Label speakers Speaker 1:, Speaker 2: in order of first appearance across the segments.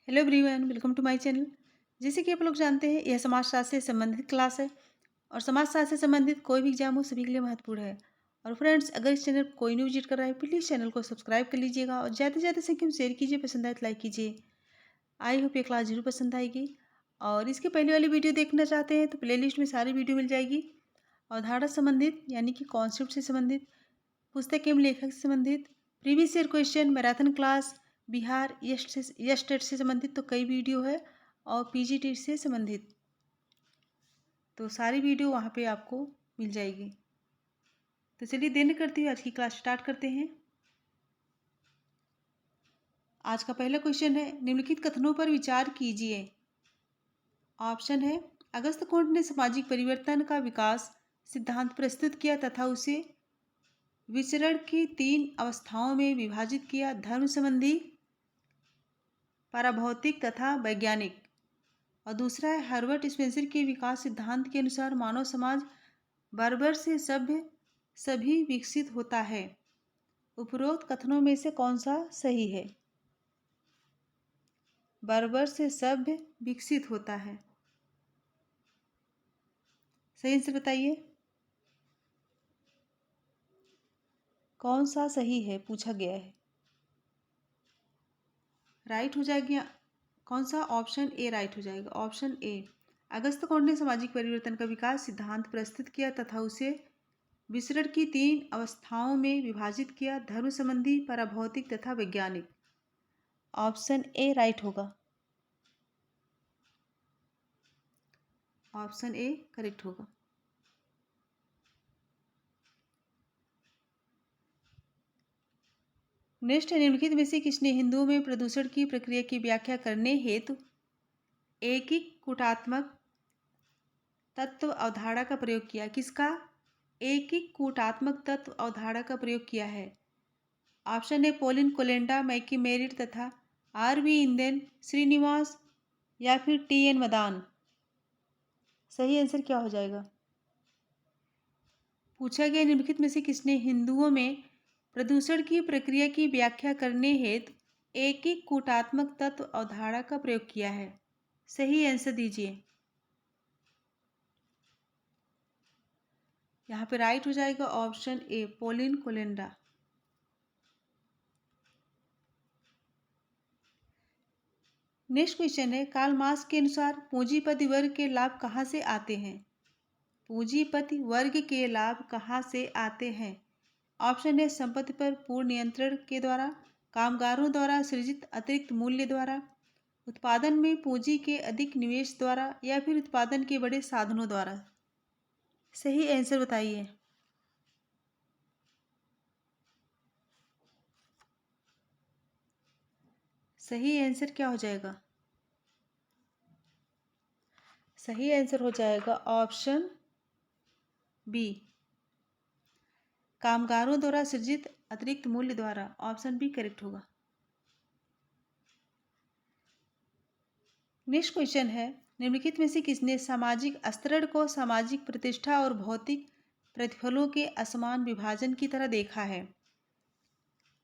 Speaker 1: Hello everyone, welcome to my channel. जैसे कि आप लोग जानते हैं, यह समाजशास्त्र से संबंधित क्लास है और समाजशास्त्र से संबंधित कोई भी एग्जाम हो सभी के लिए महत्वपूर्ण है। और फ्रेंड्स, अगर इस चैनल को कोई नहीं विजिट कर रहा है, प्लीज़ चैनल को सब्सक्राइब कर लीजिएगा और ज़्यादा से ज़्यादा संख्या में शेयर कीजिए, पसंद आए तो लाइक कीजिए। आई होप ये क्लास जरूर पसंद आएगी। और इसके पहले वाली वीडियो देखना चाहते हैं तो प्लेलिस्ट में सारी वीडियो मिल जाएगी। और धारा से संबंधित यानी कि कॉन्सेप्ट से संबंधित, पुस्तक एवं लेखक से संबंधित, previous year question, marathon class, Bihar S TET से संबंधित तो कई वीडियो है। और पीजी टेट से संबंधित तो सारी वीडियो वहाँ पे आपको मिल जाएगी। तो चलिए देर न करते हुए आज की क्लास स्टार्ट करते हैं। आज का पहला क्वेश्चन है, निम्नलिखित कथनों पर विचार कीजिए। ऑप्शन है, अगस्त कोंट ने सामाजिक परिवर्तन का विकास सिद्धांत प्रस्तुत किया तथा उसे विचरण की 3 अवस्थाओं में विभाजित किया, धर्म संबंधी, पराभौतिक तथा वैज्ञानिक। और दूसरा है, हर्बर्ट स्पेंसर के विकास सिद्धांत के अनुसार मानव समाज बर्बर से सभ्य सभी विकसित होता है। उपरोक्त कथनों में से कौन सा सही है? बर्बर से सभ्य विकसित होता है, सही आंसर बताइए। कौन सा सही है पूछा गया है। राइट हो जाएगा कौन सा? ऑप्शन ए राइट हो जाएगा। ऑप्शन ए, अगस्त कोंट ने सामाजिक परिवर्तन का विकास सिद्धांत प्रस्तुत किया तथा उसे विसरण की 3 अवस्थाओं में विभाजित किया, धर्म संबंधी, पराभौतिक तथा वैज्ञानिक। ऑप्शन ए राइट होगा। ऑप्शन ए करेक्ट होगा। नेक्स्ट है, निम्नलिखित में से किसने हिंदुओं में प्रदूषण की प्रक्रिया की व्याख्या करने हेतु एकीक कूटात्मक तत्व अवधारणा का प्रयोग किया? किसका एकीक कूटात्मक तत्व अवधारणा का प्रयोग किया है? ऑप्शन है, पोलिन कोलेंडा, मैकी मेरिट तथा आर.वी. इंदेन, श्रीनिवास या फिर टी.एन. मदान। सही आंसर क्या हो जाएगा? पूछा गया, निम्नलिखित में से किसने हिंदुओं में प्रदूषण की प्रक्रिया की व्याख्या करने हेतु एकीक कूटात्मक तत्व अवधारणा का प्रयोग किया है? सही आंसर दीजिए। यहाँ पे राइट हो जाएगा option A, Pauline Kolenda. Next question है, कार्ल मार्क्स के अनुसार पूंजीपति वर्ग के लाभ कहाँ से आते हैं? पूंजीपति वर्ग के लाभ कहाँ से आते हैं? ऑप्शन है, संपत्ति पर पूर्ण नियंत्रण के द्वारा, कामगारों द्वारा सृजित अतिरिक्त मूल्य द्वारा, उत्पादन में पूंजी के अधिक निवेश द्वारा या फिर उत्पादन के बड़े साधनों द्वारा। सही आंसर बताइए। सही आंसर क्या हो जाएगा? सही आंसर हो जाएगा ऑप्शन बी, कामगारों द्वारा सृजित अतिरिक्त मूल्य द्वारा। ऑप्शन बी करेक्ट होगा। नेक्स्ट क्वेश्चन है, निम्नलिखित में से किसने सामाजिक स्तरण को सामाजिक प्रतिष्ठा और भौतिक प्रतिफलों के असमान विभाजन की तरह देखा है?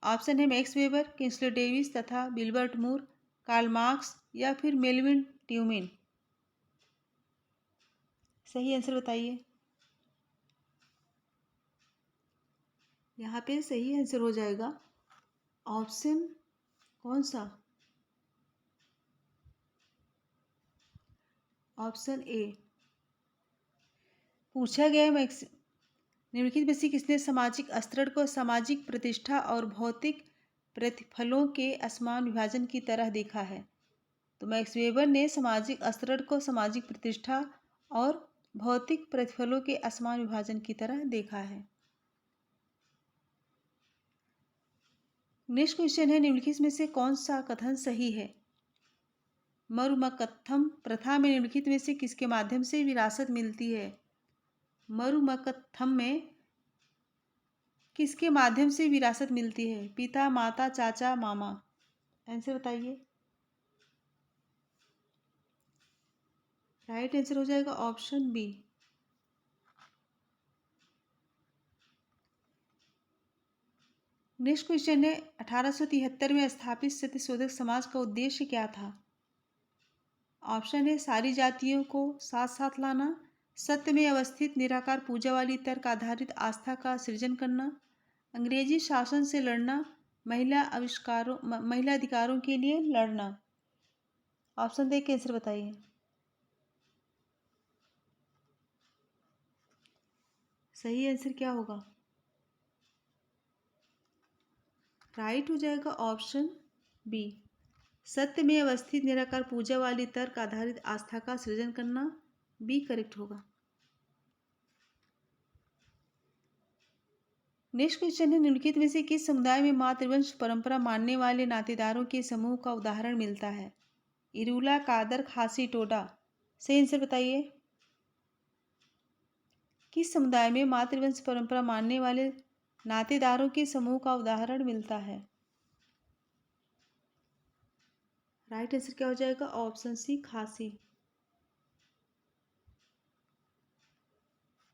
Speaker 1: ऑप्शन है, मैक्स वेबर, किंग्सले डेविस तथा विल्बर्ट मूर, कार्ल मार्क्स या फिर मेलविन ट्यूमिन। सही आंसर बताइए। यहाँ पे सही आंसर हो जाएगा ऑप्शन कौन सा? Option A. पूछा गया है, निम्नलिखित में से किसने सामाजिक स्तरण को सामाजिक प्रतिष्ठा और भौतिक प्रतिफलों के असमान विभाजन की तरह देखा है? तो मैक्स वेबर ने सामाजिक स्तरण को सामाजिक प्रतिष्ठा और भौतिक प्रतिफलों के असमान विभाजन की तरह देखा है। नेक्स्ट क्वेश्चन है, निम्नलिखित में से कौन सा कथन सही है? मरुमकत्थम प्रथा में निम्नलिखित में से किसके माध्यम से विरासत मिलती है? मरुमकत्थम में किसके माध्यम से विरासत मिलती है? पिता, माता, चाचा, मामा। आंसर बताइए। राइट आंसर हो जाएगा ऑप्शन बी। नेक्स्ट क्वेश्चन है, 1873 में स्थापित सत्यशोधक समाज का उद्देश्य क्या था? ऑप्शन है सारी जातियों को साथ साथ लाना, सत्य में अवस्थित निराकार पूजा वाली तर्क आधारित आस्था का सृजन करना, अंग्रेजी शासन से लड़ना, महिला अधिकारों के लिए लड़ना। ऑप्शन देख के आंसर बताइए। सही आंसर क्या होगा? राइट हो जाएगा ऑप्शन बी, सत्य में अवस्थित निराकार पूजा वाली तर्क आधारित आस्था का सृजन करना, बी करेक्ट होगा। नेक्स्ट क्वेश्चन है, निम्नलिखित में से किस समुदाय में मातृवंश परंपरा मानने वाले नातेदारों के समूह का उदाहरण मिलता है? इरूला, कादर, खासी, टोडा। सही आंसर बताइए। किस समुदाय में मातृवंश परंपरा मानने वाले नातेदारों के समूह का उदाहरण मिलता है? राइट आंसर क्या हो जाएगा? ऑप्शन सी, खासी।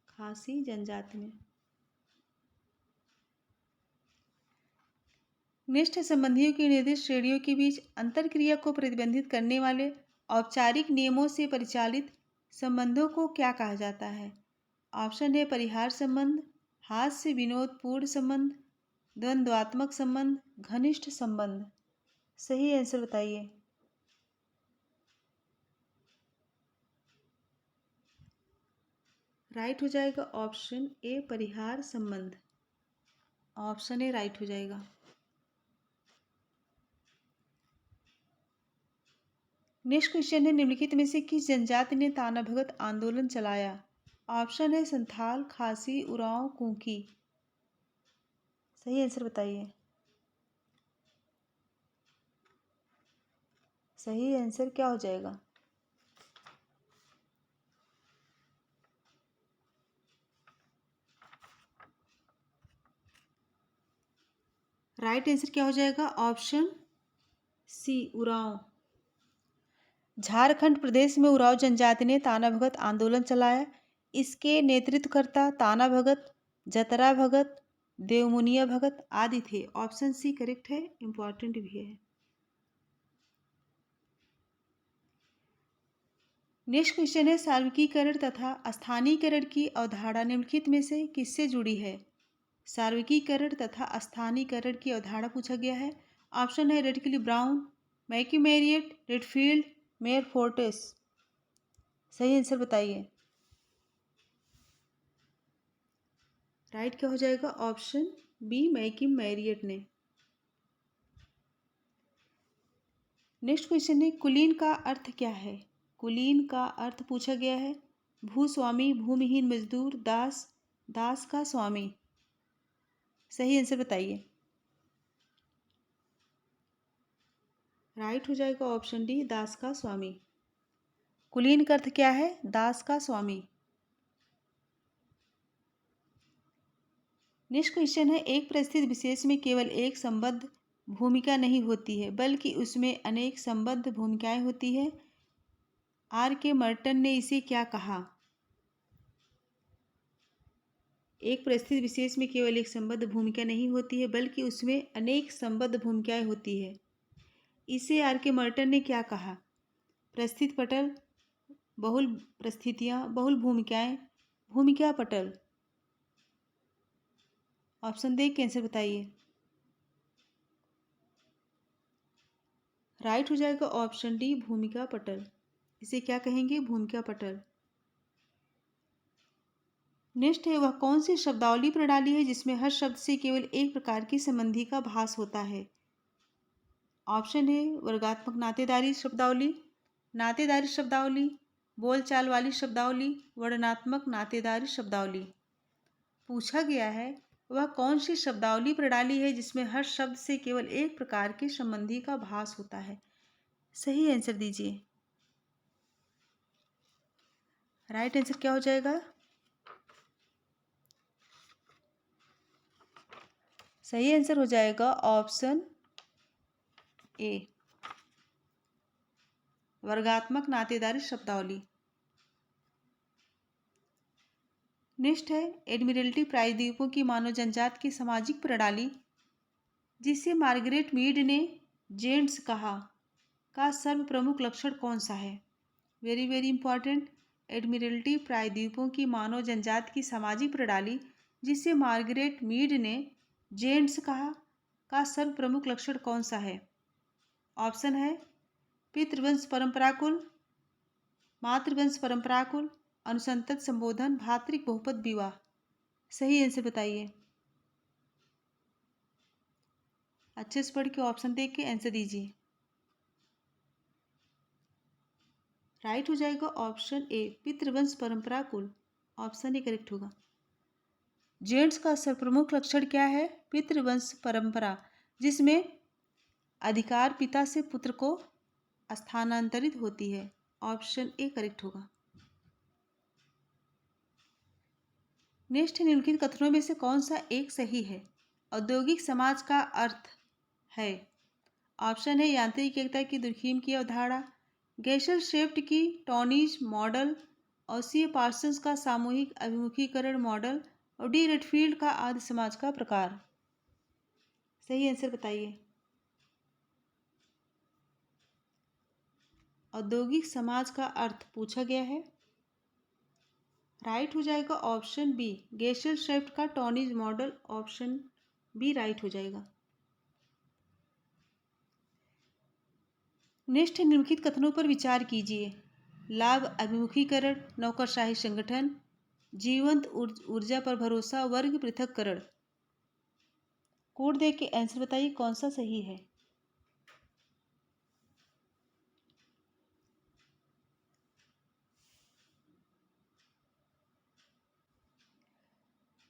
Speaker 1: खासी जनजाति में। नेक्स्ट है, संबंधियों की निर्दिष्ट श्रेणियों के बीच अंतरक्रिया को प्रतिबंधित करने वाले औपचारिक नियमों से परिचालित संबंधों को क्या कहा जाता है? ऑप्शन है परिहार संबंध, हास्य विनोदपूर्ण संबंध, द्वंद्वात्मक संबंध, घनिष्ठ संबंध। सही आंसर बताइए। राइट हो जाएगा ऑप्शन ए, परिहार संबंध। ऑप्शन ए राइट हो जाएगा। नेक्स्ट क्वेश्चन है, निम्नलिखित में से किस जनजाति ने ताना भगत आंदोलन चलाया? ऑप्शन है संथाल, खासी, उरांव, कुकी। सही आंसर बताइए। सही आंसर क्या हो जाएगा? राइट आंसर क्या हो जाएगा? Option C, Oraon. झारखंड प्रदेश में उरांव जनजाति ने ताना भगत आंदोलन चलाया। इसके नेतृत्वकर्ता ताना भगत, जतरा भगत, देवमुनिया भगत आदि थे। ऑप्शन सी करेक्ट है, इंपॉर्टेंट भी है। नेक्स्ट क्वेश्चन है, सार्वकीकरण तथा स्थानीयकरण की अवधारणा निम्नलिखित में से किससे जुड़ी है? सार्वकीकरण तथा स्थानीयकरण की अवधारणा पूछा गया है। ऑप्शन है Radcliffe Brown, McKim Marriott, Redfield, Meyer Fortes. सही आंसर बताइए। राइट क्या हो जाएगा? ऑप्शन बी, मैकी मैरियट ने। नेक्स्ट क्वेश्चन है, कुलीन का अर्थ क्या है? कुलीन का अर्थ पूछा गया है। भूस्वामी, भूमिहीन मजदूर, दास, दास का स्वामी। सही आंसर बताइए। राइट हो जाएगा ऑप्शन डी, दास का स्वामी। कुलीन का अर्थ क्या है? दास का स्वामी। नेक्स्ट क्वेश्चन है, एक परिस्थिति विशेष में केवल एक संबद्ध भूमिका नहीं होती है बल्कि उसमें अनेक संबद्ध भूमिकाएं होती है। आर के मर्टन ने इसे क्या कहा? एक परिस्थिति विशेष में केवल एक संबद्ध भूमिका नहीं होती है बल्कि उसमें अनेक संबद्ध भूमिकाएं होती है। इसे आर के मर्टन ने क्या कहा? प्रस्थित पटल, बहुल परिस्थितियां, बहुल भूमिकाएं, भूमिका पटल। ऑप्शन देख के आंसर बताइए। राइट हो जाएगा ऑप्शन डी, भूमिका पटल। इसे क्या कहेंगे? भूमिका पटल। नेक्स्ट है, वह कौन सी शब्दावली प्रणाली है जिसमें हर शब्द से केवल एक प्रकार की संबंधी का भास होता है? ऑप्शन है वर्गात्मक नातेदारी शब्दावली, नातेदारी शब्दावली, बोलचाल वाली शब्दावली, वर्णनात्मक नातेदारी शब्दावली। पूछा गया है वह कौन सी शब्दावली प्रणाली है जिसमें हर शब्द से केवल एक प्रकार के संबंधी का भास होता है। सही आंसर दीजिए। राइट आंसर क्या हो जाएगा? सही आंसर हो जाएगा ऑप्शन ए, वर्गात्मक नातेदारी शब्दावली। नेक्स्ट है, एडमिरल्टी प्रायद्वीपों की मानव जनजाति की सामाजिक प्रणाली जिसे मार्गरेट मीड ने जेंट्स कहा का सर्व प्रमुख लक्षण कौन सा है? Very very important. एडमिरल्टी प्रायद्वीपों की मानव जनजाति की सामाजिक प्रणाली, जिसे मार्गरेट मीड ने जेंट्स कहा, का सर्व प्रमुख लक्षण कौन सा है? ऑप्शन है पितृवंश परंपराकुल, मातृवंश परंपराकुल, अनुसंतत संबोधन, भातृक बहुपद विवाह। सही आंसर बताइए। अच्छे से पढ़ के ऑप्शन देख के आंसर दीजिए। राइट हो जाएगा ऑप्शन ए, पितृवंश परंपरा कुल। ऑप्शन ए करेक्ट होगा। जेंट्स का सर्वप्रमुख लक्षण क्या है? पितृवंश परंपरा, जिसमें अधिकार पिता से पुत्र को स्थानांतरित होती है। ऑप्शन ए करेक्ट होगा। नेक्स्ट, निम्नलिखित कथनों में से कौन सा एक सही है? औद्योगिक समाज का अर्थ है। ऑप्शन है यांत्रिक एकता की दुर्खीम की अवधारणा, गेशल शेफ्ट की टॉनीज मॉडल, और सी पार्सन्स का सामूहिक अभिमुखीकरण मॉडल, और डी रेडफील्ड का आदि समाज का प्रकार। सही आंसर बताइए। औद्योगिक समाज का अर्थ पूछा गया है। राइट हो जाएगा ऑप्शन बी, गेशल शेफ्ट का टॉनीज मॉडल। ऑप्शन बी राइट हो जाएगा। नेक्स्ट, निम्नलिखित कथनों पर विचार कीजिए। लाभ अभिमुखीकरण, नौकरशाही संगठन, जीवंत ऊर्जा पर भरोसा, वर्ग पृथक्करण। कोड देख के आंसर बताइए कौन सा सही है।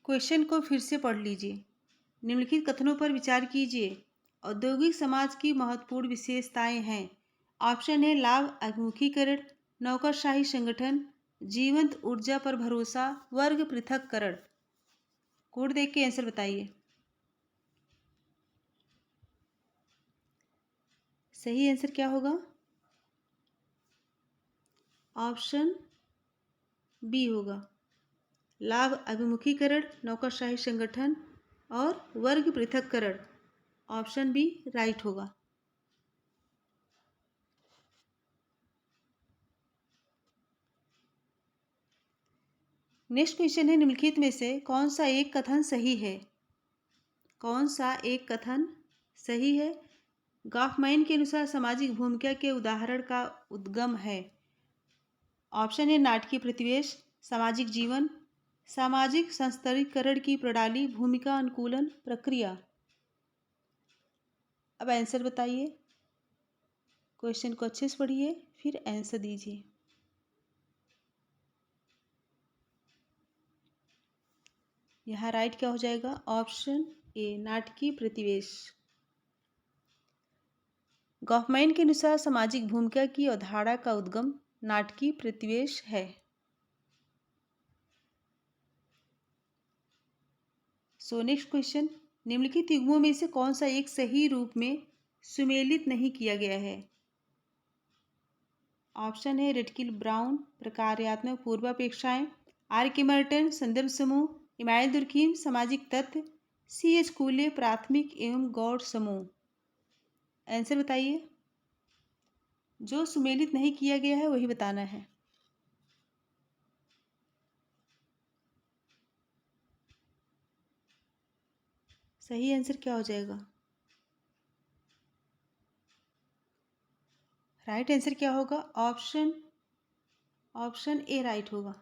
Speaker 1: क्वेश्चन को फिर से पढ़ लीजिए। निम्नलिखित कथनों पर विचार कीजिए। औद्योगिक समाज की महत्वपूर्ण विशेषताएं हैं। ऑप्शन है लाभ अभिमुखीकरण, नौकरशाही संगठन, जीवंत ऊर्जा पर भरोसा, वर्ग पृथक्करण। कोड देख के आंसर बताइए। सही आंसर क्या होगा? ऑप्शन बी होगा, लाभ अभिमुखीकरण, नौकरशाही संगठन और वर्ग पृथक्करण। ऑप्शन बी राइट होगा। नेक्स्ट क्वेश्चन है, निम्नलिखित में से कौन सा एक कथन सही है? कौन सा एक कथन सही है? गॉफमाइन के अनुसार सामाजिक भूमिका के उदाहरण का उद्गम है। ऑप्शन है नाटकीय प्रतिवेश, सामाजिक जीवन, सामाजिक संस्तरीकरण की प्रणाली, भूमिका अनुकूलन प्रक्रिया। अब आंसर बताइए। क्वेश्चन को अच्छे से पढ़िए फिर आंसर दीजिए। यहाँ राइट क्या हो जाएगा? ऑप्शन ए, नाटकीय प्रतिवेश। गॉफमाइन के अनुसार सामाजिक भूमिका की अवधारणा का उद्गम नाटकीय प्रतिवेश है। सो नेक्स्ट क्वेश्चन, निम्नलिखित युग्मों में से कौन सा एक सही रूप में सुमेलित नहीं किया गया है? ऑप्शन है रेटकिल ब्राउन, प्रकार्यात्मक पूर्वापेक्षाएं, आर के मर्टन, संदर्भ समूह, इमाइल दुर्खीम, सामाजिक तथ्य, सी एच कूले, प्राथमिक एवं गौड़ समूह। आंसर बताइए। जो सुमेलित नहीं किया गया है वही बताना है। सही आंसर क्या हो जाएगा? राइट आंसर क्या होगा? ऑप्शन ए राइट होगा।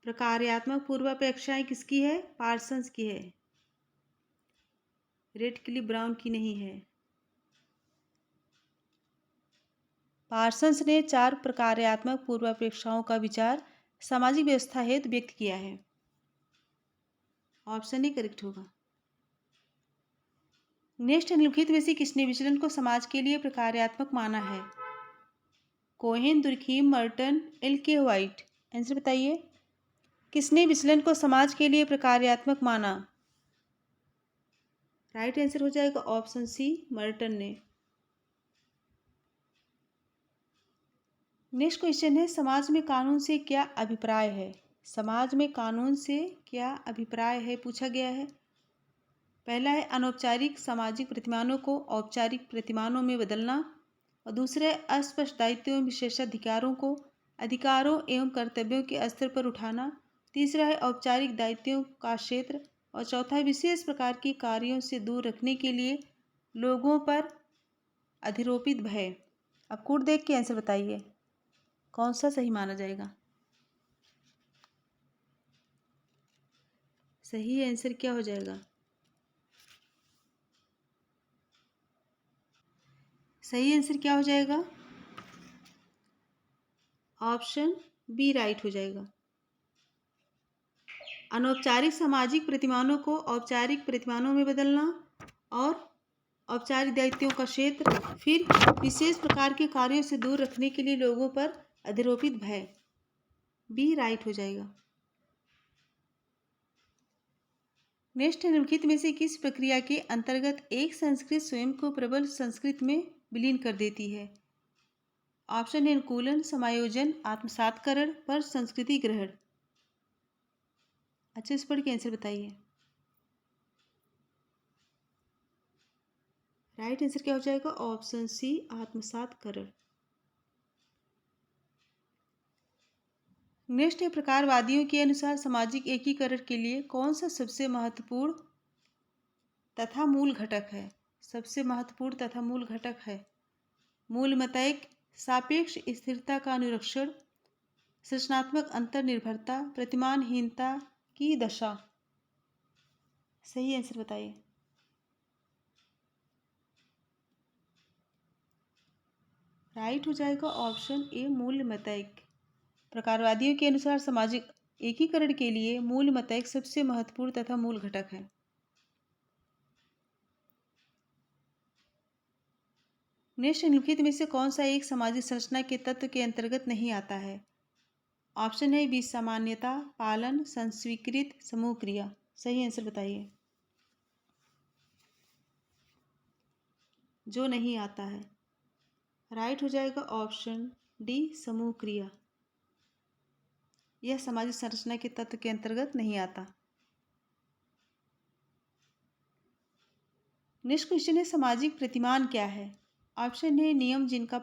Speaker 1: प्रकार्यात्मक पूर्वापेक्षाएं किसकी है? पार्सन्स की है, रेटक्लिफ ब्राउन की नहीं है। पार्सन्स ने 4 प्रकार्यात्मक पूर्वापेक्षाओं का विचार सामाजिक व्यवस्था हेतु व्यक्त किया है। ऑप्शन ही करेक्ट होगा। नेक्स्ट, निम्नलिखित में से किसने विचलन को समाज के लिए प्रकार्यात्मक माना है? कोहेन, दुर्खीम, मर्टन, एल के व्हाइट। आंसर बताइए। किसने विचलन को समाज के लिए प्रकार्यात्मक माना? राइट आंसर हो जाएगा ऑप्शन सी, मर्टन ने। नेक्स्ट क्वेश्चन है, समाज में कानून से क्या अभिप्राय है? समाज में कानून से क्या अभिप्राय है पूछा गया है। पहला है अनौपचारिक सामाजिक प्रतिमानों को औपचारिक प्रतिमानों में बदलना, और दूसरे अस्पष्ट दायित्वों एवं विशेषाधिकारों को अधिकारों एवं कर्तव्यों के स्तर पर उठाना। तीसरा है औपचारिक दायित्वों का क्षेत्र। और चौथा है विशेष प्रकार के कार्यों से दूर रखने के लिए लोगों पर अधिरोपित भय। अब कोड देख के आंसर बताइए कौन सा सही माना जाएगा। सही आंसर क्या हो जाएगा? सही आंसर क्या हो जाएगा? ऑप्शन बी राइट हो जाएगा। अनौपचारिक सामाजिक प्रतिमानों को औपचारिक प्रतिमानों में बदलना और औपचारिक दायित्वों का क्षेत्र, फिर विशेष प्रकार के कार्यों से दूर रखने के लिए लोगों पर अधिरोपित भय। बी राइट हो जाएगा। नेक्स्ट, निम्नलिखित में से किस प्रक्रिया के अंतर्गत एक संस्कृत स्वयं को प्रबल संस्कृत में विलीन कर देती है? ऑप्शन है अनुकूलन, समायोजन, आत्मसातकरण, पर संस्कृति ग्रहण। अच्छे से पढ़ के आंसर बताइए। राइट आंसर क्या हो जाएगा? ऑप्शन सी आत्मसातकरण। नेक्स्ट है प्रकारवादियों के अनुसार सामाजिक एकीकरण के लिए कौन सा सबसे महत्वपूर्ण तथा मूल घटक है? सबसे महत्वपूर्ण तथा मूल घटक है मूलमतैक, सापेक्ष स्थिरता का अनुरक्षण, सृजनात्मक अंतर्निर्भरता, प्रतिमानहीनता की दशा। सही आंसर बताइए। राइट हो जाएगा ऑप्शन ए मूलमतैक। प्रकारवादियों के अनुसार सामाजिक एकीकरण के लिए मूलमतैक सबसे महत्वपूर्ण तथा मूल घटक है। नेक्स्ट, निम्नलिखित में से कौन सा एक सामाजिक संरचना के तत्व के अंतर्गत नहीं आता है? ऑप्शन है विसामान्यता, पालन, संस्वीकृत, समूह क्रिया। सही आंसर बताइए। जो नहीं आता है। राइट हो जाएगा ऑप्शन डी समूह क्रिया। यह सामाजिक संरचना के तत्व के अंतर्गत नहीं आता। नेक्स्ट क्वेश्चन है सामाजिक प्रतिमान क्या है? ऑप्शन है नियम जिनका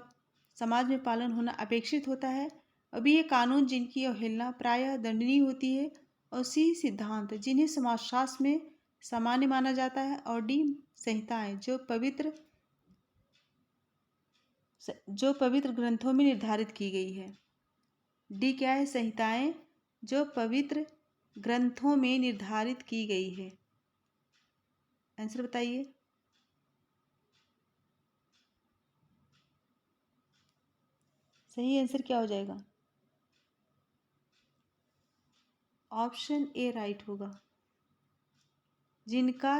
Speaker 1: समाज में पालन होना अपेक्षित होता है। अभी ये कानून जिनकी अवहेलना प्रायः दंडनीय होती है। और सी सिद्धांत जिन्हें समाजशास्त्र में सामान्य माना जाता है। और डी संहिताएं जो पवित्र ग्रंथों में निर्धारित की गई है। डी क्या है? संहिताएं जो पवित्र ग्रंथों में निर्धारित की गई है। आंसर बताइए। सही आंसर क्या हो जाएगा? ऑप्शन ए राइट होगा। जिनका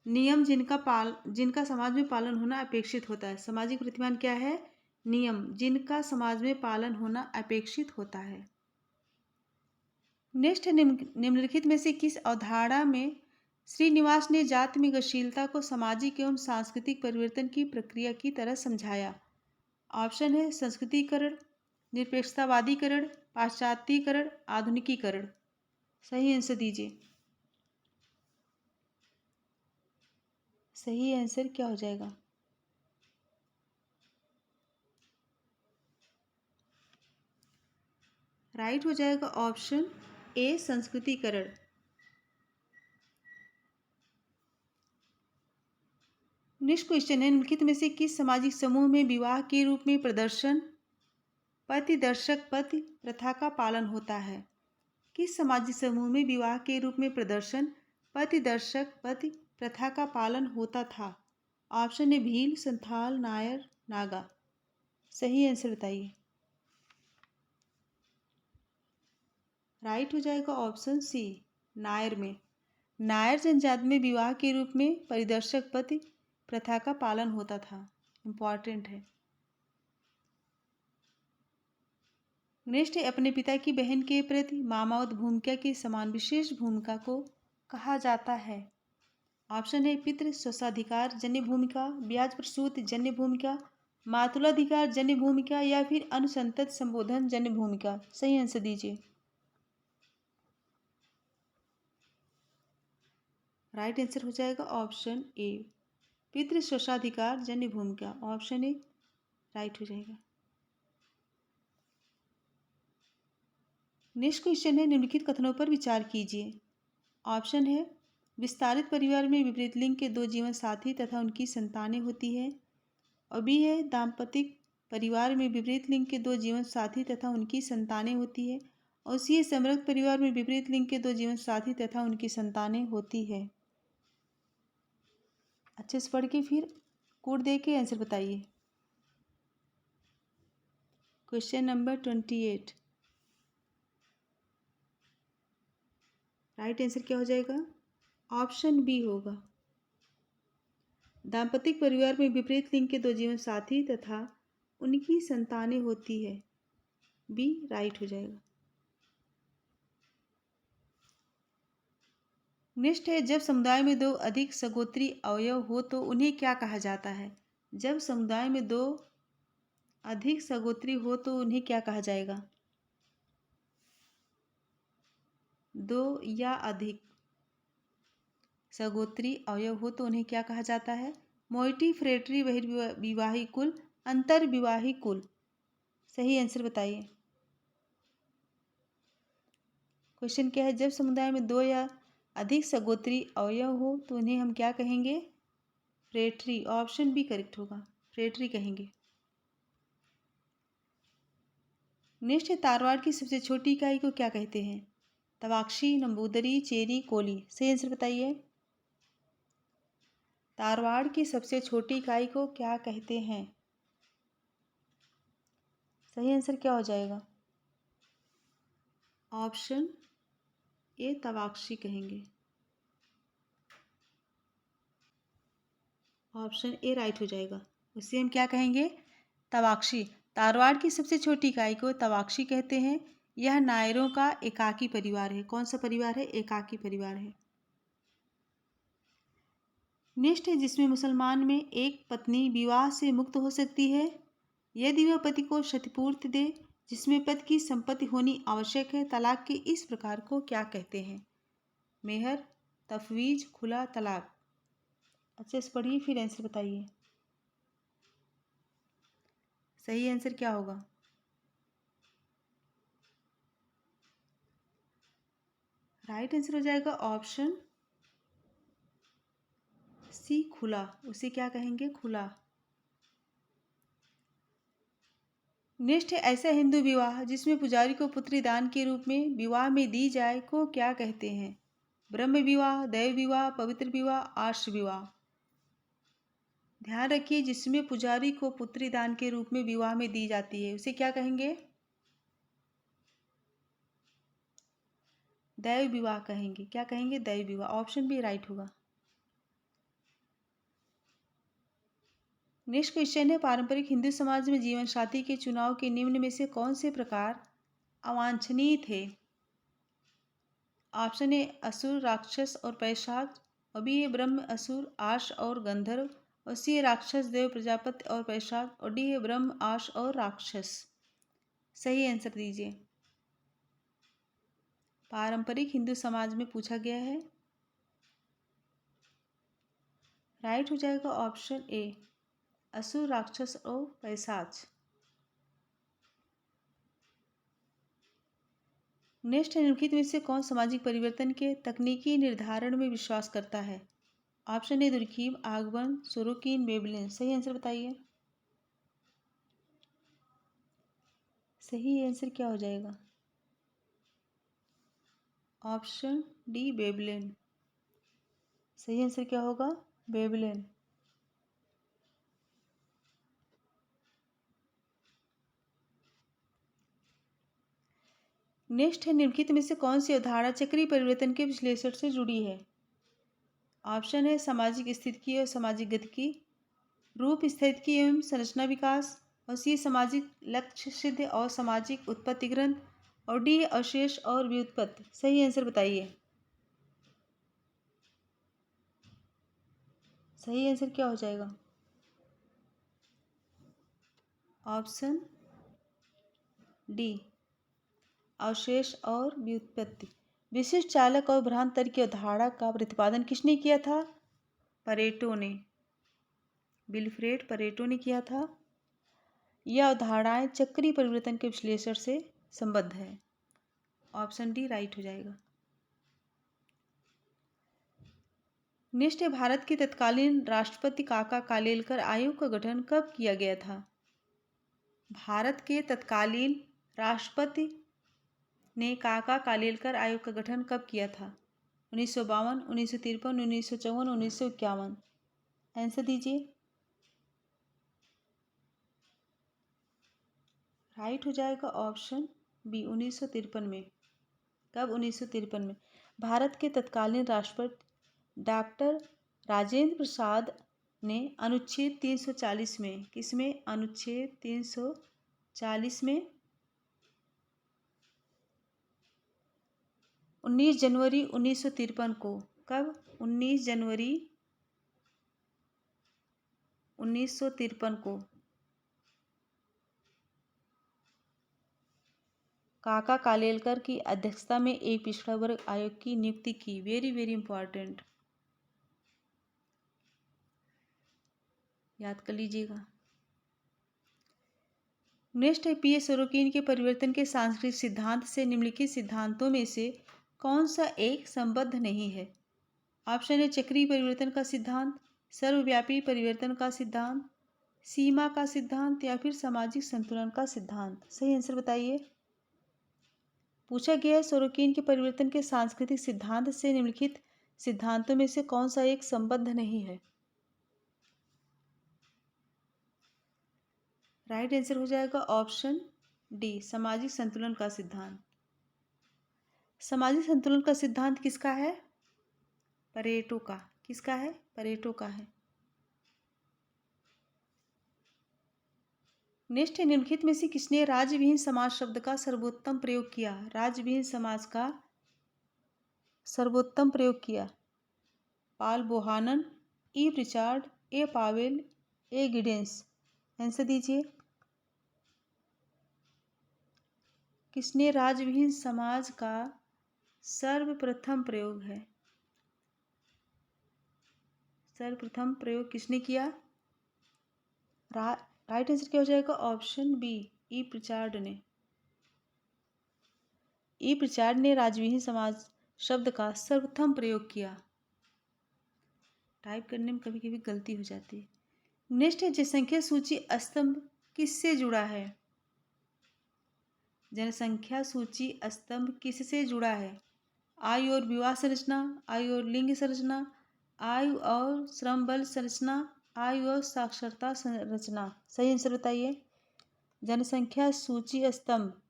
Speaker 1: नियम जिनका समाज में पालन होना अपेक्षित होता है। सामाजिक प्रतिमान क्या है? नियम जिनका समाज में पालन होना अपेक्षित होता है। नेक्स्ट है निम्नलिखित में से किस अवधारणा में श्रीनिवास ने जाति में गतिशीलता को सामाजिक एवं सांस्कृतिक परिवर्तन की प्रक्रिया की तरह समझाया? ऑप्शन है संस्कृतिकरण, निरपेक्षतावादीकरण, पाश्चात्यकरण, आधुनिकीकरण। सही आंसर दीजिए। सही आंसर क्या हो जाएगा? राइट हो जाएगा ऑप्शन ए संस्कृतिकरण। नेक्स्ट क्वेश्चन है निम्नलिखित में से किस सामाजिक समूह में विवाह के रूप में प्रदर्शन पति दर्शक पति प्रथा का पालन होता है? किस सामाजिक समूह में विवाह के रूप में प्रदर्शन पति दर्शक पति प्रथा का पालन होता था? ऑप्शन है भील, संथाल, नायर, नागा। सही आंसर बताइए। राइट हो जाएगा ऑप्शन सी नायर में। नायर जनजाति में विवाह के रूप में परिदर्शक पति प्रथा का पालन होता था। इम्पॉर्टेंट है। नेक्स्ट है अपने पिता की बहन के प्रति मामावत भूमिका के समान विशेष भूमिका को कहा जाता है? ऑप्शन है पितृ स्वसाधिकार जन्य भूमिका, ब्याज प्रसूत जन्य भूमिका, मातुलाधिकार जन्य भूमिका या फिर अनुसंतत संबोधन जन्य भूमिका। सही आंसर दीजिए। राइट आंसर हो जाएगा ऑप्शन ए पितृ स्वशाधिकार जन्य भूमिका, ऑप्शन ए राइट हो जाएगा। नेक्स्ट क्वेश्चन है, निम्नलिखित कथनों पर विचार कीजिए। ऑप्शन है विस्तारित परिवार में विपरीत लिंग के दो जीवन साथी तथा उनकी संतानें होती है, और बी है दाम्पतिक परिवार में विपरीत लिंग के दो जीवन साथी तथा उनकी संतानें होती है, और सी है समृद्ध परिवार में विपरीत लिंग के दो जीवन साथी तथा उनकी संतानें होती है। अच्छे से पढ़ के फिर कोड दे के आंसर बताइए। क्वेश्चन नंबर 28, राइट आंसर क्या हो जाएगा? ऑप्शन बी होगा। दाम्पतिक परिवार में विपरीत लिंग के दो जीवन साथी तथा उनकी संतानें होती है, बी राइट हो जाएगा। नेक्स्ट है, जब समुदाय में दो अधिक सगोत्री अवयव हो तो उन्हें क्या कहा जाता है? जब समुदाय में दो अधिक सगोत्री हो तो उन्हें क्या कहा जाएगा? दो या अधिक सगोत्री अवयव हो तो उन्हें क्या कहा जाता है? मोइटी, फ्रेटरी, बहिर्विवाही कुल, अंतर्विवाही कुल। सही आंसर बताइए। क्वेश्चन क्या है, जब समुदाय में दो या अधिक सगोत्री अवयव हो तो उन्हें हम क्या कहेंगे? फ्रेटरी, ऑप्शन बी करेक्ट होगा, फ्रेटरी कहेंगे। नेक्स्ट है, तारवाड़ की सबसे छोटी इकाई को क्या कहते हैं? तवाक्षी, नंबूदरी, चेरी, कोली। सही आंसर बताइए। तारवाड़ की सबसे छोटी इकाई को क्या कहते हैं? सही आंसर क्या हो जाएगा? ऑप्शन ए तवाक्षी कहेंगे, ऑप्शन ए राइट हो जाएगा। उसे हम क्या कहेंगे? तवाक्षी। तारवाड़ की सबसे छोटी इकाई को तवाक्षी कहते हैं। यह नायरों का एकाकी परिवार है। कौन सा परिवार है? एकाकी परिवार है। नेक्स्ट है, जिसमें मुसलमान में एक पत्नी विवाह से मुक्त हो सकती है यदि वह पति को क्षतिपूर्ति दे, जिसमें पति की संपत्ति होनी आवश्यक है। तलाक के इस प्रकार को क्या कहते हैं? मेहर, तफवीज, खुला तलाक। अच्छे से पढ़िए फिर आंसर बताइए। सही आंसर क्या होगा? राइट आंसर हो जाएगा ऑप्शन सी खुला। उसे क्या कहेंगे? खुला। नेक्स्ट है, ऐसा हिंदू विवाह जिसमें पुजारी को पुत्री दान के रूप में विवाह में दी जाए को क्या कहते हैं? ब्रह्म विवाह, दैव विवाह, पवित्र विवाह, आर्ष विवाह। ध्यान रखिए, जिसमें पुजारी को पुत्री दान के रूप में विवाह में दी जाती है उसे क्या कहेंगे? दैव विवाह कहेंगे। क्या कहेंगे? दैव विवाह। ऑप्शन बी राइट होगा। नेक्स्ट क्वेश्चन है, पारंपरिक हिंदू समाज में जीवन साथी के चुनाव के निम्न में से कौन से प्रकार अवांछनीय थे? ऑप्शन ए असुर, राक्षस और पैशाच, और बी है ब्रह्म, असुर, आश और गंधर्व, और सी है राक्षस, देव, प्रजापति और पैशाच, और डी है ब्रह्म, आश और राक्षस। सही आंसर दीजिए। पारंपरिक हिंदू समाज में पूछा गया है। राइट हो जाएगा ऑप्शन ए असुर, राक्षस और पैशाच। नेक्स्ट है, निम्नलिखित में से कौन सामाजिक परिवर्तन के तकनीकी निर्धारण में विश्वास करता है? ऑप्शन ए दुर्खीम, आगमन, सोरोकिन, बेबलिन। सही आंसर बताइए। सही आंसर क्या हो जाएगा? Option D Veblen. सही आंसर क्या होगा? बेबलिन। नेक्स्ट है, निम्नलिखित में से कौन सी अवधारणा चक्रीय परिवर्तन के विश्लेषण से जुड़ी है? ऑप्शन है सामाजिक स्थितिकी और सामाजिक गतिकी, रूप स्थितिकी एवं संरचना विकास, और सी सामाजिक लक्ष्य सिद्ध और सामाजिक उत्पत्ति ग्रंथ, और डी अवशेष और व्युत्पत्ति। सही आंसर बताइए। सही आंसर क्या हो जाएगा? ऑप्शन डी अवशेष और व्युत्पत्ति। विशिष्ट चालक और भ्रांत तर्क की अवधारणा का प्रतिपादन किसने किया था? परेटो ने। विल्फ्रेड परेटो ने किया था। यह अवधारणाएं चक्रीय परिवर्तन के विश्लेषण से संबद्ध है। ऑप्शन डी राइट हो जाएगा। नेक्स्ट है, भारत के तत्कालीन राष्ट्रपति काका कालेलकर आयोग का गठन कब किया गया था? भारत के तत्कालीन राष्ट्रपति ने काका कालेलकर आयोग का गठन कब किया था? 1952, 1953, 1954, 1951। आंसर दीजिए। राइट हो जाएगा ऑप्शन बी 1953 में। कब? 1953 में। भारत के तत्कालीन राष्ट्रपति डॉक्टर राजेंद्र प्रसाद ने अनुच्छेद 340 में, किसमें? अनुच्छेद 340 में 19 जनवरी 1953 को, कब? 19 जनवरी 1953 को काका कालेलकर की अध्यक्षता में एक पिछड़ा वर्ग आयोग की नियुक्ति की। वेरी वेरी इंपॉर्टेंट, याद कर लीजिएगा। नेक्स्ट है, पी एस सोरोकिन के परिवर्तन के सांस्कृतिक सिद्धांत से निम्नलिखित सिद्धांतों में से कौन सा एक संबद्ध नहीं है? ऑप्शन है, चक्रीय परिवर्तन का सिद्धांत, सर्वव्यापी परिवर्तन का सिद्धांत, सीमा का सिद्धांत या फिर सामाजिक संतुलन का सिद्धांत। सही आंसर बताइए। पूछा गया है, सोरोकिन के परिवर्तन के सांस्कृतिक सिद्धांत से निम्नलिखित सिद्धांतों में से कौन सा एक संबद्ध नहीं है? राइट आंसर हो जाएगा ऑप्शन डी, सामाजिक संतुलन का सिद्धांत। सामाजिक संतुलन का सिद्धांत किसका है? परेटो का। किसका है? परेटो का है। नेक्स्ट है, निम्नलिखित में से किसने राज्यविहीन समाज शब्द का सर्वोत्तम प्रयोग किया? राज्यविहीन समाज का सर्वोत्तम प्रयोग किया। पॉल बोहानन, ई रिचार्ड, ए पावेल, ए गिडेंस। आंसर दीजिए। किसने राज्यविहीन समाज का सर्वप्रथम प्रयोग है? सर्वप्रथम प्रयोग किसने किया? राइट आंसर क्या हो जाएगा? ऑप्शन बी, ई रिचार्ड ने। ई रिचार्ड ने राज्यविहीन समाज शब्द का सर्वप्रथम प्रयोग किया। टाइप करने में कभी कभी गलती हो जाती है। नेक्स्ट है, जनसंख्या सूची स्तंभ किससे जुड़ा है? जनसंख्या सूची स्तंभ किससे जुड़ा है? आयु और विवाह संरचना, आयु और लिंग संरचना, आयु और श्रम बल संरचना, आयु और साक्षरता संरचना। सही आंसर बताइए। जनसंख्या सूची स्तंभ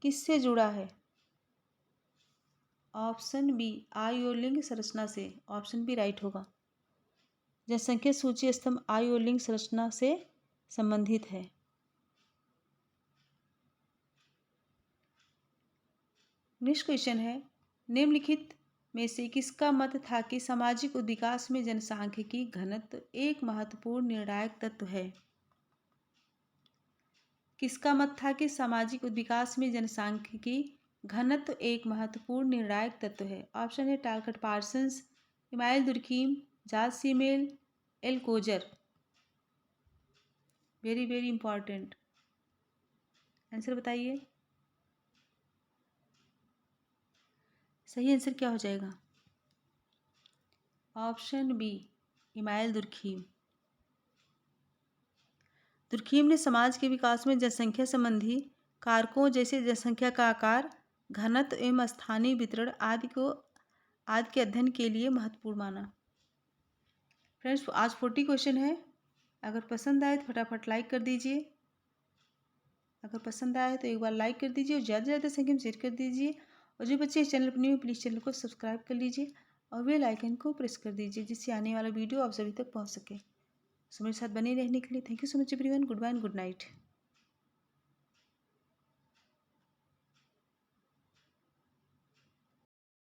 Speaker 1: किससे जुड़ा है? ऑप्शन बी, आयु और लिंग संरचना से। ऑप्शन बी राइट होगा। जनसंख्या सूची स्तंभ आयु और लिंग संरचना से संबंधित है। नेक्स्ट क्वेश्चन है, निम्नलिखित में से किसका मत था कि सामाजिक विकास में जनसांख्यिकी घनत्व एक महत्वपूर्ण निर्णायक तत्व है? किसका मत था कि सामाजिक विकास में जनसांख्यिकी घनत्व एक महत्वपूर्ण निर्णायक तत्व है? ऑप्शन है, Talcott Parsons, Emile Durkheim, George Simmel, L Coser. Very very important, answer बताइए। सही आंसर क्या हो जाएगा? Option B, Emile Durkheim. Durkheim ने समाज के विकास में जनसंख्या संबंधी कारकों जैसे जनसंख्या का आकार, घनत्व एवं स्थानीय वितरण आदि के अध्ययन के लिए महत्वपूर्ण माना। फ्रेंड्स, आज 40 क्वेश्चन है। अगर पसंद आए तो फटाफट लाइक कर दीजिए। अगर पसंद आए तो एक बार लाइक कर दीजिए और ज़्यादा से ज़्यादा संख्या में शेयर कर दीजिए। और जो बच्चे इस चैनल पर न्यू हैं, प्लीज़ चैनल को सब्सक्राइब कर लीजिए और बेल आइकन को प्रेस कर दीजिए, जिससे आने वाला वीडियो आप सभी तक पहुंच सके। सो मेरे साथ बने रहने के लिए thank you so much everyone. Good bye and good night.